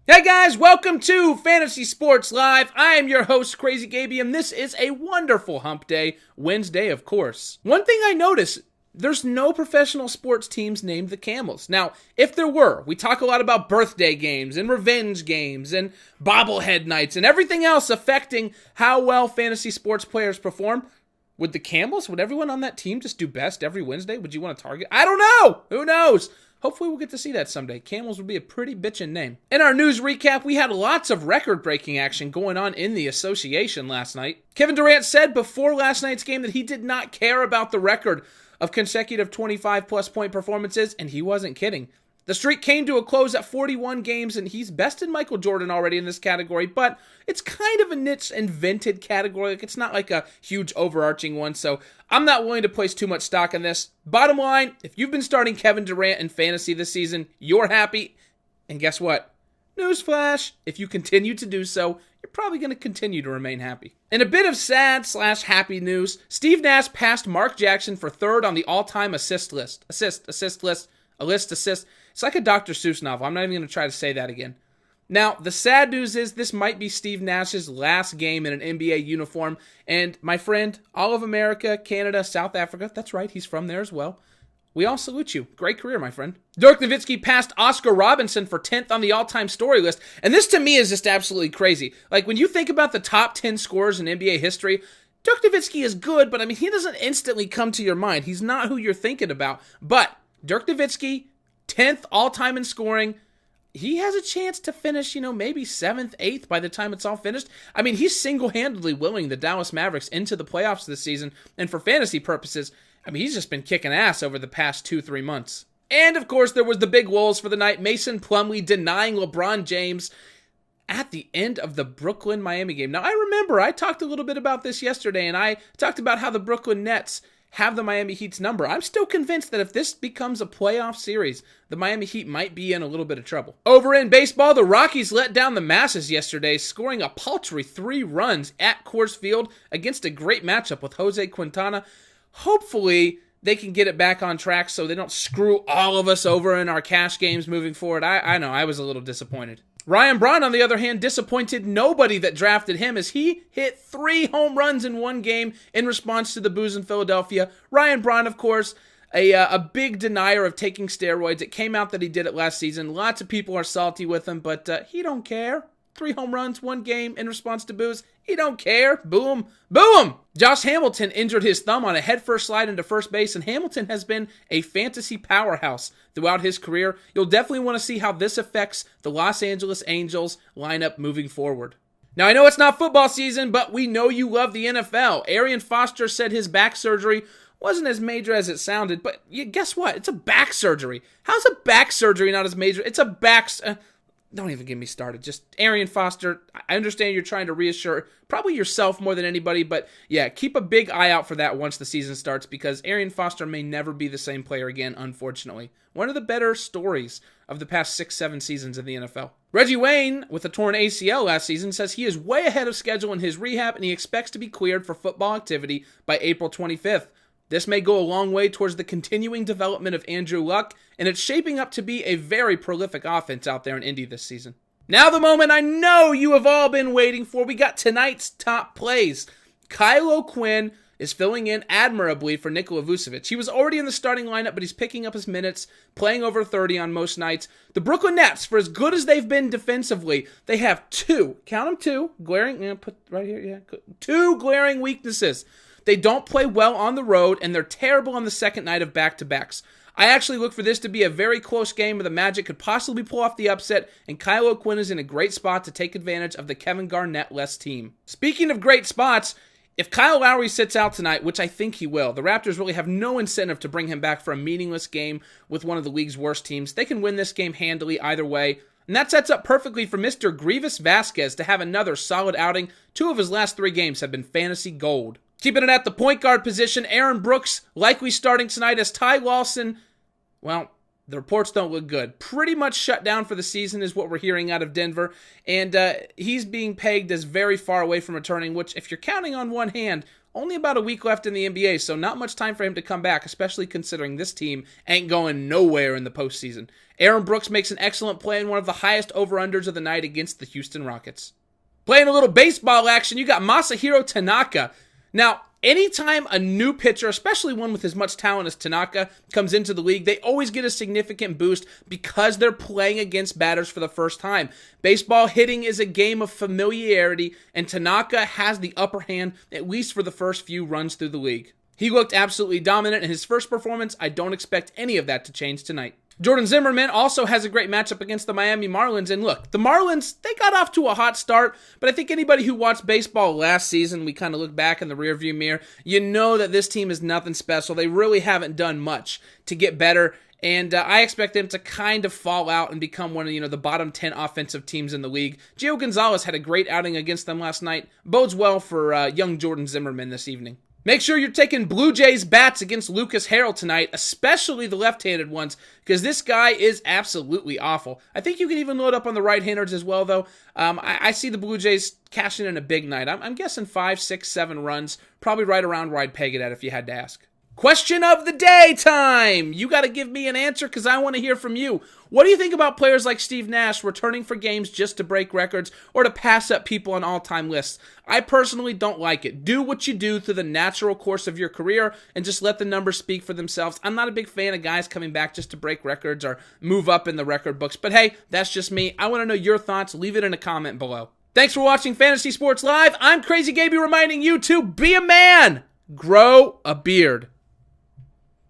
Hey guys, welcome to Fantasy Sports Live. I am your host, Crazy Gaby, and this is a wonderful hump day, Wednesday, of course. One thing I noticed, there's no professional sports teams named the Camels. Now, if there were, we talk a lot about birthday games and revenge games and bobblehead nights and everything else affecting how well fantasy sports players perform. Would the Camels, would everyone on that team just do best every Wednesday? Would you want to target? I don't know! Who knows? Hopefully we'll get to see that someday. Camels would be a pretty bitchin' name. In our news recap, we had lots of record-breaking action going on in the association last night. Kevin Durant said before last night's game that he did not care about the record of consecutive 25-plus point performances, and he wasn't kidding. The streak came to a close at 41 games, and he's bested Michael Jordan already in this category, but it's kind of a niche invented category. Like, it's not like a huge overarching one, so I'm not willing to place too much stock in this. Bottom line, if you've been starting Kevin Durant in fantasy this season, you're happy, and guess what? Newsflash, if you continue to do so, you're probably going to continue to remain happy. In a bit of sad/happy news, Steve Nash passed Mark Jackson for third on the all-time assist list. Assist list. It's like a Dr. Seuss novel. I'm not even going to try to say that again. Now, the sad news is this might be Steve Nash's last game in an NBA uniform. And my friend, all of America, Canada, South Africa, that's right, he's from there as well. We all salute you. Great career, my friend. Dirk Nowitzki passed Oscar Robertson for 10th on the all-time story list. And this to me is just absolutely crazy. Like, when you think about the top 10 scorers in NBA history, Dirk Nowitzki is good, but I mean, he doesn't instantly come to your mind. He's not who you're thinking about. But Dirk Nowitzki, 10th all-time in scoring. He has a chance to finish, maybe 7th, 8th by the time it's all finished. I mean, he's single-handedly willing the Dallas Mavericks into the playoffs this season. And for fantasy purposes, I mean, he's just been kicking ass over the past 2-3 months. And, of course, there was the big lulls for the night. Mason Plumlee denying LeBron James at the end of the Brooklyn-Miami game. Now, I remember I talked a little bit about this yesterday, and I talked about how the Brooklyn Nets have the Miami Heat's number. I'm still convinced that if this becomes a playoff series, the Miami Heat might be in a little bit of trouble. Over in baseball, the Rockies let down the masses yesterday, scoring a paltry 3 runs at Coors Field against a great matchup with Jose Quintana. Hopefully, they can get it back on track so they don't screw all of us over in our cash games moving forward. I know, I was a little disappointed. Ryan Braun, on the other hand, disappointed nobody that drafted him as he hit 3 home runs in one game in response to the boos in Philadelphia. Ryan Braun, of course, a big denier of taking steroids. It came out that he did it last season. Lots of people are salty with him, but he don't care. 3 home runs, 1 game in response to boos. He don't care. Boo him. Boo him! Josh Hamilton injured his thumb on a headfirst slide into first base, and Hamilton has been a fantasy powerhouse throughout his career. You'll definitely want to see how this affects the Los Angeles Angels lineup moving forward. Now, I know it's not football season, but we know you love the NFL. Arian Foster said his back surgery wasn't as major as it sounded, but guess what? It's a back surgery. How's a back surgery not as major? It's a back... Don't even get me started. Just Arian Foster, I understand you're trying to reassure probably yourself more than anybody, but yeah, keep a big eye out for that once the season starts because Arian Foster may never be the same player again, unfortunately. One of the better stories of the past 6-7 seasons in the NFL. Reggie Wayne, with a torn ACL last season, says he is way ahead of schedule in his rehab and he expects to be cleared for football activity by April 25th. This may go a long way towards the continuing development of Andrew Luck, and it's shaping up to be a very prolific offense out there in Indy this season. Now the moment I know you have all been waiting for. We got tonight's top plays. OQuinn is filling in admirably for Nikola Vucevic. He was already in the starting lineup, but he's picking up his minutes, playing over 30 on most nights. The Brooklyn Nets, for as good as they've been defensively, they have 2 glaring, put right here, 2 glaring weaknesses. They don't play well on the road, and they're terrible on the second night of back-to-backs. I actually look for this to be a very close game where the Magic could possibly pull off the upset, and OQuinn is in a great spot to take advantage of the Kevin Garnett-less team. Speaking of great spots, if Kyle Lowry sits out tonight, which I think he will, the Raptors really have no incentive to bring him back for a meaningless game with one of the league's worst teams. They can win this game handily either way. And that sets up perfectly for Mr. Grievous Vasquez to have another solid outing. 2 of his last 3 games have been fantasy gold. Keeping it at the point guard position, Aaron Brooks likely starting tonight as Ty Lawson, well, the reports don't look good. Pretty much shut down for the season is what we're hearing out of Denver, and he's being pegged as very far away from returning, which if you're counting on one hand, only about a week left in the NBA, so not much time for him to come back, especially considering this team ain't going nowhere in the postseason. Aaron Brooks makes an excellent play in one of the highest over-unders of the night against the Houston Rockets. Playing a little baseball action, you got Masahiro Tanaka. Now, anytime a new pitcher, especially one with as much talent as Tanaka, comes into the league, they always get a significant boost because they're playing against batters for the first time. Baseball hitting is a game of familiarity, and Tanaka has the upper hand, at least for the first few runs through the league. He looked absolutely dominant in his first performance. I don't expect any of that to change tonight. Jordan Zimmermann also has a great matchup against the Miami Marlins. And look, the Marlins, they got off to a hot start, but I think anybody who watched baseball last season, we kind of look back in the rearview mirror, you know that this team is nothing special. They really haven't done much to get better. And I expect them to kind of fall out and become one of the bottom 10 offensive teams in the league. Gio Gonzalez had a great outing against them last night. Bodes well for young Jordan Zimmermann this evening. Make sure you're taking Blue Jays bats against Lucas Harrell tonight, especially the left-handed ones, because this guy is absolutely awful. I think you can even load up on the right-handers as well, though. I see the Blue Jays cashing in a big night. I'm guessing 5, 6, 7 runs, probably right around where I'd peg it at if you had to ask. Question of the day time! You got to give me an answer because I want to hear from you. What do you think about players like Steve Nash returning for games just to break records or to pass up people on all-time lists? I personally don't like it. Do what you do through the natural course of your career and just let the numbers speak for themselves. I'm not a big fan of guys coming back just to break records or move up in the record books. But hey, that's just me. I want to know your thoughts. Leave it in a comment below. Thanks for watching Fantasy Sports Live. I'm Crazy Gaby reminding you to be a man. Grow a beard.